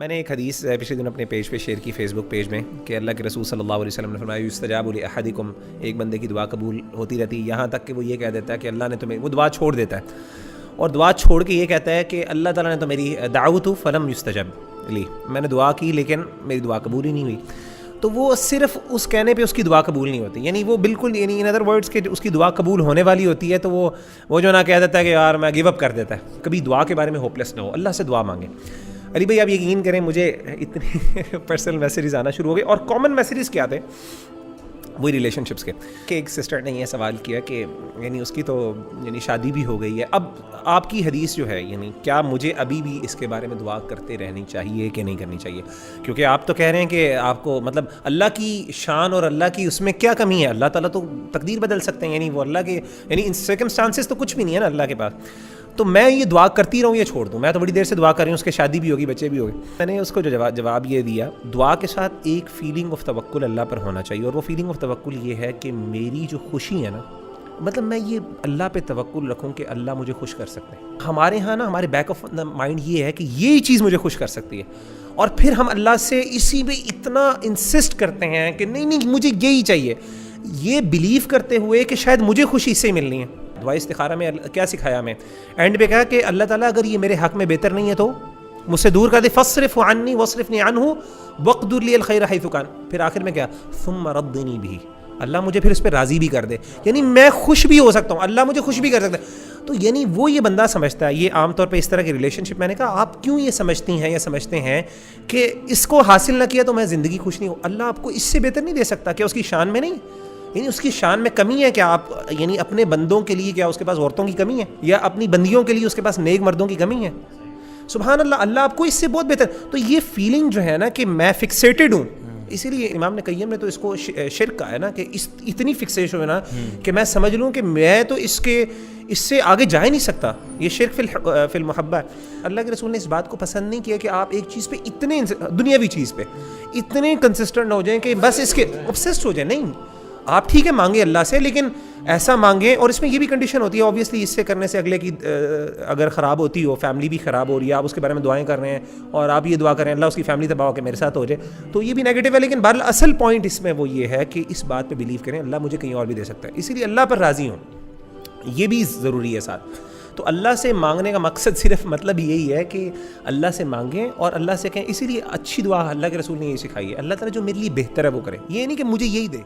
میں نے ایک حدیث پچھلے دن اپنے پیج پہ شیئر کی، فیس بک پیج میں، کہ اللہ کے رسول صلی اللہ علیہ وسلم نے فرمایا یستجاب لاحدکم، ایک بندے کی دعا قبول ہوتی رہتی ہے یہاں تک کہ وہ یہ کہہ دیتا ہے کہ اللہ نے تمہیں، وہ دعا چھوڑ دیتا ہے اور دعا چھوڑ کے یہ کہتا ہے کہ اللہ تعالیٰ نے تو میری دعوت فلم یستجب لی، میں نے دعا کی لیکن میری دعا قبول ہی نہیں ہوئی. تو وہ صرف اس کہنے پہ اس کی دعا قبول نہیں ہوتی، یعنی وہ بالکل، یعنی ان ادر ورڈس کہ اس کی دعا قبول ہونے والی ہوتی ہے تو وہ جو نہ کہہ دیتا ہے کہ یار میں گیو اپ کر دیتا ہے. کبھی دعا کے بارے میں ہوپ لیس نہ ہو، اللہ سے دعا مانگیں. علی بھائی آپ یقین کریں مجھے اتنے پرسنل میسیجز آنا شروع ہو گئے، اور کامن میسیجز کیا تھے وہی ریلیشن شپس کے، کہ ایک سسٹر نے یہ سوال کیا کہ یعنی اس کی تو یعنی شادی بھی ہو گئی ہے، اب آپ کی حدیث جو ہے یعنی کیا مجھے ابھی بھی اس کے بارے میں دعا کرتے رہنی چاہیے کہ نہیں کرنی چاہیے؟ کیونکہ آپ تو کہہ رہے ہیں کہ آپ کو مطلب اللہ کی شان اور اللہ کی اس میں کیا کمی ہے، اللہ تعالیٰ تو تقدیر بدل سکتے ہیں، یعنی وہ اللہ کے یعنی ان سرکمسٹانسز تو کچھ بھی نہیں ہے نا اللہ کے پاس. تو میں یہ دعا کرتی رہوں یا چھوڑ دوں؟ میں تو بڑی دیر سے دعا کر رہی ہوں، اس کی شادی بھی ہوگی، بچے بھی ہوگے. میں نے اس کو جو جواب یہ دیا، دعا کے ساتھ ایک فیلنگ آف توکل اللہ پر ہونا چاہیے، اور وہ فیلنگ آف توکل یہ ہے کہ میری جو خوشی ہے نا، مطلب میں یہ اللہ پہ توکل رکھوں کہ اللہ مجھے خوش کر سکتے ہیں. ہمارے ہاں نا ہمارے بیک آف دا مائنڈ یہ ہے کہ یہی چیز مجھے خوش کر سکتی ہے، اور پھر ہم اللہ سے اسی پہ اتنا انسسٹ کرتے ہیں کہ نہیں مجھے یہی چاہیے، یہ بلیو کرتے ہوئے کہ شاید مجھے خوشی اس سے ملنی ہے. دعا استخارہ میں کیا سکھایا ہمیں؟ اینڈ پہ کہا کہ اللہ تعالیٰ اگر یہ میرے حق میں بہتر نہیں ہے تو مجھ سے دور کر دے، فاصرف عنی واصرفنی عنہ واقدر لی الخیر حیث کان. پھر آخر میں کیا؟ ثم ردنی بھی، اللہ مجھے پھر اس پہ راضی بھی کر دے، یعنی میں خوش بھی ہو سکتا ہوں، اللہ مجھے خوش بھی کر سکتا ہے. تو یعنی وہ یہ بندہ سمجھتا ہے، یہ عام طور پہ اس طرح کی ریلیشن شپ، میں نے کہا آپ کیوں یہ سمجھتی ہیں یا سمجھتے ہیں کہ اس کو حاصل نہ کیا تو میں زندگی خوش نہیں ہوں؟ اللہ آپ کو اس سے بہتر نہیں دے سکتا؟ کیا اس کی شان میں نہیں؟ یعنی اس کی شان میں کمی ہے؟ کیا آپ یعنی اپنے بندوں کے لیے کیا اس کے پاس عورتوں کی کمی ہے، یا اپنی بندیوں کے لیے اس کے پاس نیک مردوں کی کمی ہے؟ سبحان اللہ، اللہ آپ کو اس سے بہت بہتر. تو یہ فیلنگ جو ہے نا کہ میں فکسیٹڈ ہوں، اسی لیے امام نے قیم نے تو اس کو شرک کہا ہے نا، کہ اتنی فکسیشن ہو نا کہ میں سمجھ لوں کہ میں تو اس سے آگے جا ہی نہیں سکتا. یہ شرک فی المحبہ ہے. اللہ کے رسول نے اس بات کو پسند نہیں کیا کہ آپ ایک چیز پہ اتنے دنیاوی چیز پہ اتنے کنسسٹنٹ ہو جائیں کہ بس اس کے obsessed ہو جائیں. نہیں، آپ ٹھیک ہے مانگیں اللہ سے، لیکن ایسا مانگیں، اور اس میں یہ بھی کنڈیشن ہوتی ہے اوبیسلی، اس سے کرنے سے اگلے کی اگر خراب ہوتی ہو، فیملی بھی خراب ہو رہی ہے، آپ اس کے بارے میں دعائیں کر رہے ہیں اور آپ یہ دعا کریں اللہ اس کی فیملی تباہ ہو کے میرے ساتھ ہو جائے، تو یہ بھی نیگیٹو ہے. لیکن بہرحال اصل پوائنٹ اس میں وہ یہ ہے کہ اس بات پہ بلیو کریں اللہ مجھے کہیں اور بھی دے سکتا ہے، اسی لیے اللہ پر راضی ہوں، یہ بھی ضروری ہے ساتھ. تو اللہ سے مانگنے کا مقصد صرف مطلب یہی ہے کہ اللہ سے مانگیں اور اللہ سے کہیں. اسی لیے اچھی دعا اللہ کے رسول نے یہ سکھائی ہے، اللہ تعالیٰ جو میرے لیے بہتر ہے وہ کرے، یہ نہیں کہ مجھے یہی دے.